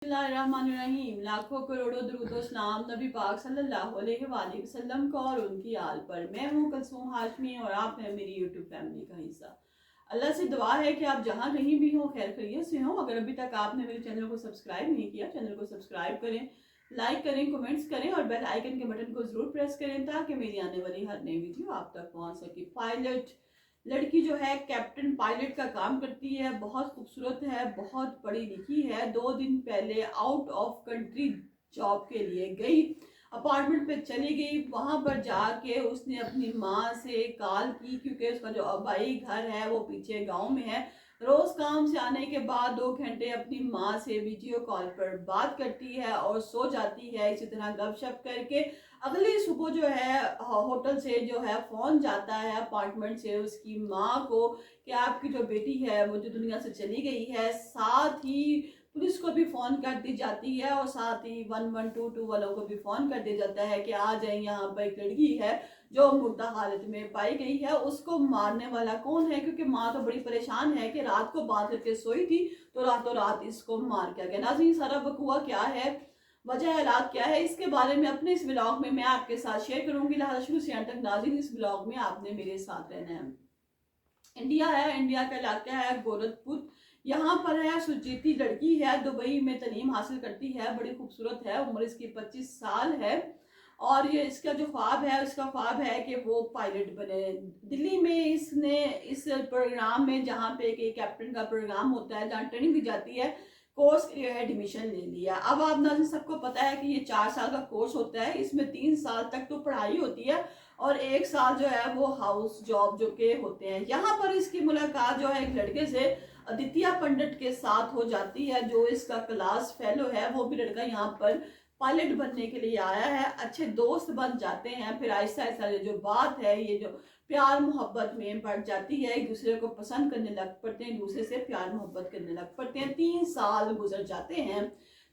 बिस्मिल्लाहिर्रहमानिर्रहीम। लाखों करोड़ों दुरूद सलाम नबी पाक सल्लल्लाहु अलैहि वसल्लम को और उनकी आल पर। मैं हूँ कुलसूम हाशमी और आप हैं मेरी यूट्यूब फैमिली का हिस्सा। अल्लाह से दुआ है कि आप जहाँ कहीं भी हो खैर खैरियत से हो। अगर अभी तक आपने मेरे चैनल को सब्सक्राइब नहीं किया, चैनल को सब्सक्राइब करें, लाइक करें, कमेंट्स करें और बेल आइकन के बटन को जरूर प्रेस करें ताकि मेरी आने वाली हर नई वीडियो आप तक पहुँच सके। पायलट लड़की जो है कैप्टन पायलट का काम करती है, बहुत खूबसूरत है, बहुत पढ़ी लिखी है। 2 दिन पहले आउट ऑफ कंट्री जॉब के लिए गई, अपार्टमेंट पे चली गई। वहां पर जाके उसने अपनी माँ से कॉल की क्योंकि उसका जो आबाई घर है वो पीछे गांव में है। रोज काम से आने के बाद 2 घंटे अपनी माँ से वीडियो कॉल पर बात करती है और सो जाती है। इसी तरह गपशप करके अगली सुबह जो है होटल से जो है फोन जाता है अपार्टमेंट से उसकी माँ को कि आपकी जो बेटी है वो जो दुनिया से चली गई है। साथ ही पुलिस को भी फोन कर दी जाती है और साथ ही 1122 वालों को भी फोन कर दिया जाता है कि आ जाए, यहाँ पर एक लड़की है जो मुर्दा हालत में पाई गई है। उसको मारने वाला कौन है, क्योंकि माँ तो बड़ी परेशान है कि रात को बांध करके सोई थी तो रातों रात इसको मार के गया। नाज़रीन, सारा बकुआ क्या है, वजह हालात क्या है, इसके बारे में अपने इस ब्लॉग में मैं आपके साथ शेयर करूंगी। लिहाजा शुरू से अंत तक नाज़रीन इस ब्लॉग में आपने मेरे साथ रहना है। इंडिया है, इंडिया का इलाका है गोरखपुर। यहाँ पर है सुजीती, लड़की है, दुबई में तालीम हासिल करती है, बड़ी खूबसूरत है, उम्र इसकी 25 साल है और ये इसका जो ख्वाब है, उसका ख्वाब है कि वो पायलट बने। दिल्ली में इसने इस प्रोग्राम में जहाँ पे एक कैप्टन का प्रोग्राम होता है जहाँ ट्रेनिंग दी जाती है, कोर्स के लिए एडमिशन ले लिया। अब आप ना सबको पता है कि ये 4 साल का कोर्स होता है, इसमें 3 साल तक तो पढ़ाई होती है और 1 साल जो है वो हाउस जॉब जो के होते हैं। यहाँ पर इसकी मुलाकात जो है एक लड़के से आदित्य पंडित के साथ हो जाती है जो इसका क्लास फेलो है। वो भी लड़का यहाँ पर पायलट बनने के लिए आया है। अच्छे दोस्त बन जाते हैं, फिर आहिस्ता आहिस्ता ये जो बात है ये जो प्यार मोहब्बत में बढ़ जाती है, एक दूसरे को पसंद करने लग पड़ते हैं, दूसरे से प्यार मोहब्बत करने लग पड़ते हैं। 3 साल गुजर जाते हैं।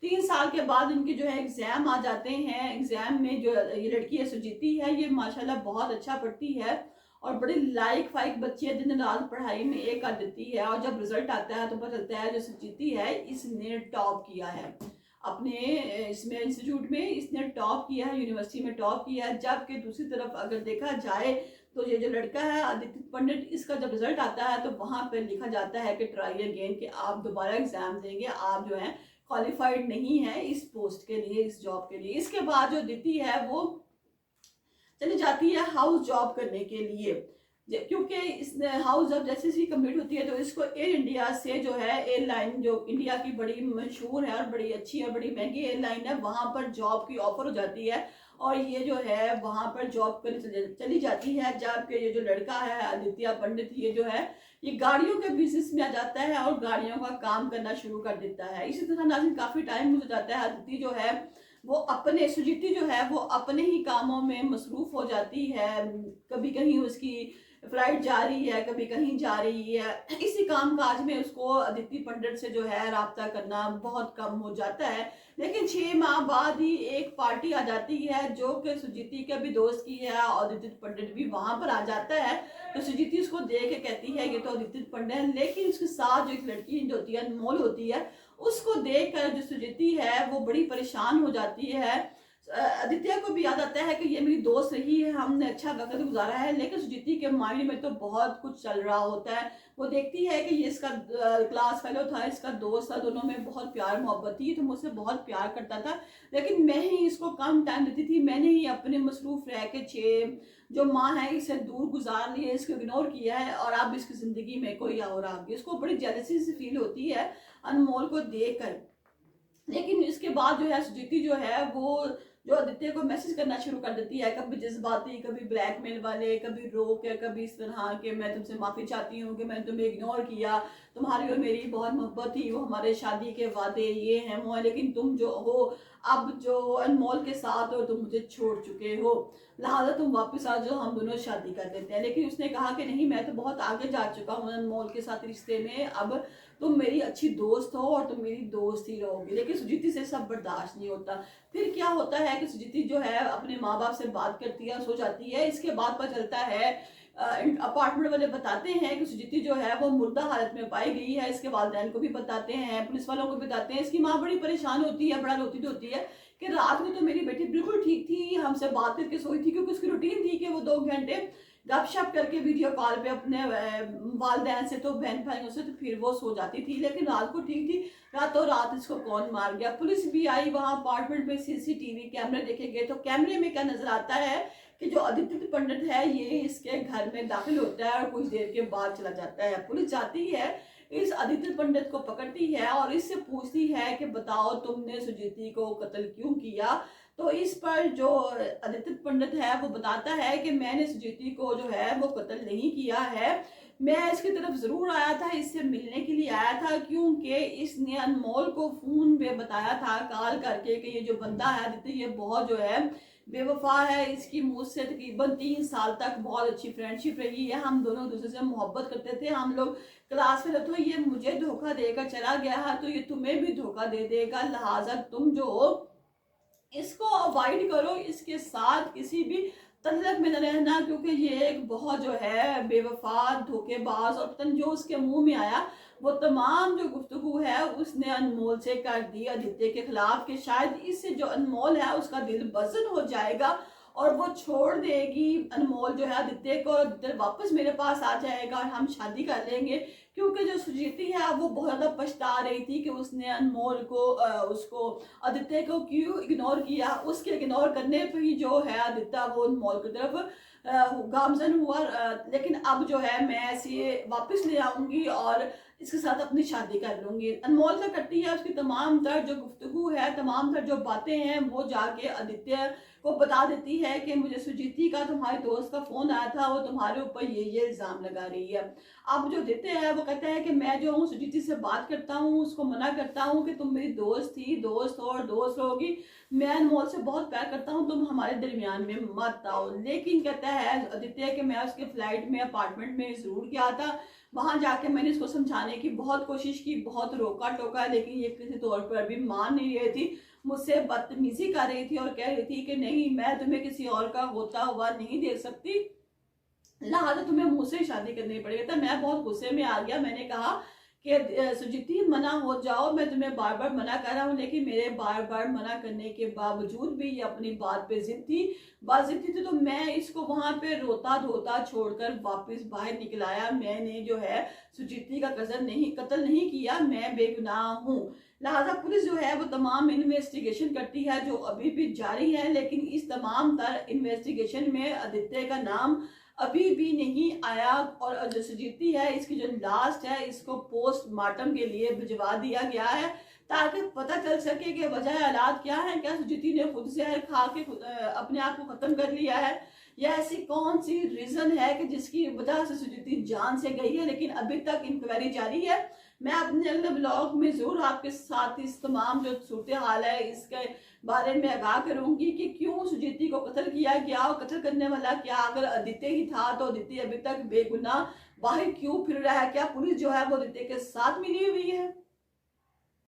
3 साल के बाद इनके जो है एग्जाम आ जाते हैं। एग्जाम में जो ये लड़की है सुजीती है, ये माशाल्लाह बहुत अच्छा पढ़ती है और बड़ी लाइक फाइक बच्ची है, दिन रात पढ़ाई में एक कर देती है। और जब रिजल्ट आता है तो पता चलता है जो सुजीती है इसने टॉप किया है अपने इसमें इंस्टीट्यूट में, इसने टॉप किया है, यूनिवर्सिटी में टॉप किया है। जबकि दूसरी तरफ अगर देखा जाए तो ये जो लड़का है आदित्य पंडित, इसका जब रिजल्ट आता है तो वहां पर लिखा जाता है कि ट्राई अगेन, कि आप दोबारा एग्जाम देंगे, आप जो है क्वालिफाइड नहीं है इस पोस्ट के लिए, इस जॉब के लिए। इसके बाद जो दीदी है वो चली जाती है हाउस जॉब करने के लिए, क्योंकि इस हाउस जॉब जैसे ही कंप्लीट होती है तो इसको एयर इंडिया से जो है एयरलाइन जो इंडिया की बड़ी मशहूर है और बड़ी अच्छी और बड़ी महंगी एयरलाइन है, वहां पर जॉब की ऑफर हो जाती है और ये जो है वहां पर जॉब करने चली जाती है। जबकि ये जो लड़का है आदित्य पंडित, ये जो है ये गाड़ियों के बिजनेस में आ जाता है और गाड़ियों का काम करना शुरू कर देता है। इसी तरह नाज़रीन काफी टाइम हो जाता है, आदित्य जो है वो अपने, सुजीती जो है वो अपने ही कामों में मसरूफ हो जाती है। कभी कहीं उसकी फ्लाइट जा रही है, कभी कहीं जा रही है। इसी काम काज में उसको आदित्य पंडित से जो है राब्ता करना बहुत कम हो जाता है। लेकिन 6 माह बाद ही एक पार्टी आ जाती है जो कि सुजीती के भी दोस्त की है और आदित्य पंडित भी वहां पर आ जाता है। तो सुजीती उसको देख के कहती है ये तो आदित्य पंडित है, लेकिन उसके साथ जो एक लड़की जो होती है अनमोल होती है, उसको देखकर जो सुजीती है वो बड़ी परेशान हो जाती है। आदित्य को भी याद आता है कि ये मेरी दोस्त रही है, हमने अच्छा वक्त गुजारा है, लेकिन सुजीती के माइंड में तो बहुत कुछ चल रहा होता है। वो देखती है कि ये इसका क्लास फेलो था, इसका दोस्त था, दोनों में बहुत प्यार मोहब्बत थी, तो मुझसे बहुत प्यार करता था, लेकिन मैं ही इसको कम टाइम देती थी, मैंने ही अपने मसरूफ रह के 6 जो माँ है इसे दूर गुजार लिया, इसको इग्नोर किया है और अब इसकी जिंदगी में कोई और आ गई। इसको बड़ी जेलसी से फील होती है अनमोल को देख कर। लेकिन इसके बाद जो है सुजीती जो है वो जो आदित्य को मैसेज करना शुरू कर देती है, कभी जज्बाती, कभी ब्लैकमेल वाले, कभी रो के, कभी इस तरह के मैं तुमसे माफी चाहती हूँ कि मैंने तुम्हें इग्नोर किया, तुम्हारी और मेरी बहुत मोहब्बत थी, वो हमारे शादी के वादे ये हैं वो है, लेकिन तुम जो हो अब जो अनमोल के साथ हो तुम मुझे छोड़ चुके हो, लिहाजा तुम वापस आ जाओ, हम दोनों शादी कर लेते हैं। लेकिन उसने कहा कि नहीं, मैं तो बहुत आगे जा चुका हूँ अनमोल के साथ रिश्ते में, अब तुम मेरी अच्छी दोस्त हो और तुम मेरी दोस्त ही रहोगी। लेकिन सुजीती से सब बर्दाश्त नहीं होता। फिर क्या होता है कि सुजीती जो है अपने माँ बाप से बात करती है, सो जाती है। इसके बाद पता चलता है अपार्टमेंट वाले बताते हैं कि सुजीति जो है वो मुर्दा हालत में पाई गई है। इसके वालिदैन को भी बताते हैं, पुलिस वालों को भी बताते हैं। इसकी माँ बड़ी परेशान होती है, बड़ा रोती धोती है कि रात को तो मेरी बेटी बिल्कुल ठीक थी, हमसे बात करके सोई थी, क्योंकि उसकी रूटीन थी कि वो 2 घंटे गपशप करके वीडियो कॉल पे अपने वालिदैन से तो बहन भाइयों से तो फिर वो सो जाती थी, लेकिन रात को ठीक थी। रातों रात इसको कौन मार गया। पुलिस भी आई, वहाँ अपार्टमेंट में सीसीटीवी कैमरे देखे गए तो कैमरे में क्या नजर आता है कि जो आदित्य पंडित है ये इसके घर में दाखिल होता है और कुछ देर के बाद चला जाता है। पुलिस जाती है, इस आदित्य पंडित को पकड़ती है और इससे पूछती है कि बताओ तुमने सुजीति को कत्ल क्यों किया। तो इस पर जो आदित्य पंडित है वो बताता है कि मैंने सुजीति को जो है वो कत्ल नहीं किया है, मैं इसकी तरफ जरूर आया था, इससे मिलने के लिए आया था, क्योंकि इसने अनमोल को फोन पे बताया था कॉल करके कि ये जो बंदा है आदित्य ये बहुत जो है बेवफा है। इसकी मुझसे तकरीबन 3 साल तक बहुत अच्छी फ्रेंडशिप रही है, हम दोनों दूसरे से मोहब्बत करते थे, हम लोग क्लास में तो ये मुझे धोखा देकर चला गया है तो ये तुम्हें भी धोखा दे देगा, लिहाजा तुम जो इसको अवॉइड करो, इसके साथ किसी भी तल्लक में न रहना, क्योंकि ये एक बहुत जो है बेवफा धोखेबाज। और पता जो उसके मुंह में आया वो तमाम जो गुफ्तगू है उसने अनमोल से कर दी आदित्य के खिलाफ, कि शायद इससे जो अनमोल है उसका दिल बज़न हो जाएगा और वो छोड़ देगी अनमोल जो है आदित्य को, आदित्य वापस मेरे पास आ जाएगा और हम शादी कर लेंगे। क्योंकि जो सुजीति है वो बहुत ज़्यादा पछता रही थी कि उसने अनमोल को उसको आदित्य को क्यों इग्नोर किया। उसके इग्नोर करने पर ही जो है आदित्य वो अनमोल की तरफ गामजन हुआ। लेकिन अब जो है मैं इसे वापस ले आऊँगी और इसके साथ अपनी शादी कर लूँगी। अनमोल से करती है, उसकी तमाम तर जो गुफ्तगू है, तमाम तर जो बातें हैं वो जाके आदित्य को बता देती है कि मुझे सुजीति का तुम्हारे दोस्त का फ़ोन आया था, वो तुम्हारे ऊपर ये इल्ज़ाम लगा रही है। अब जो देते हैं वो कहते हैं कि मैं जो हूँ सुजीति से बात करता हूँ, उसको मना करता हूँ कि तुम मेरी दोस्त थी, दोस्त और दोस्त रहोगी, मैं अनमोल से बहुत प्यार करता हूँ, तुम हमारे दरमियान में मत आओ। लेकिन कहता है आदित्य कि मैं उसके फ्लाइट में अपार्टमेंट में ज़रूर गया था, वहां जाके मैंने इसको समझाने की बहुत कोशिश की, बहुत रोका टोका, लेकिन ये किसी तौर पर भी मान नहीं रही थी, मुझसे बदतमीजी कर रही थी और कह रही थी कि नहीं मैं तुम्हें किसी और का होता हुआ नहीं देख सकती, लिहाजा तुम्हें मुझसे शादी करनी पड़ेगी। तो मैं बहुत गुस्से में आ गया, मैंने कहा कि सुजीति मना हो जाओ, मैं तुम्हें बार बार मना कर रहा हूँ, लेकिन मेरे बार बार मना करने के बावजूद भी ये अपनी बात पे जिद थी तो मैं इसको वहां पे रोता धोता छोड़कर वापस बाहर निकल आया। मैंने जो है सुजीति का कत्ल नहीं किया, मैं बेगुनाह हूँ। लिहाजा पुलिस जो है वो तमाम इन्वेस्टिगेशन करती है जो अभी भी जारी है, लेकिन इस तमाम तर इन्वेस्टिगेशन में आदित्य का नाम अभी भी नहीं आया। और जो सुजीति है इसकी जो लास्ट है इसको पोस्टमार्टम के लिए भिजवा दिया गया है, ताकि पता चल सके कि वजह हालात क्या है। क्या सुजीति ने खुद जहर खा के अपने आप को खत्म कर लिया है, या ऐसी कौन सी रीजन है कि जिसकी वजह से सुजीति जान से गई है। लेकिन अभी तक इंक्वायरी जारी है। मैं अपने अगले ब्लॉग में जरूर आपके साथ इस तमाम जो सूरत हाल है इसके बारे में आगाह करूंगी कि क्यों सुजीति को कत्ल किया गया और कत्ल करने वाला क्या अगर आदित्य ही था तो आदित्य अभी तक बेगुनाह बाहर क्यों फिर रहा है। क्या पुलिस जो है वो आदित्य के साथ मिली हुई है।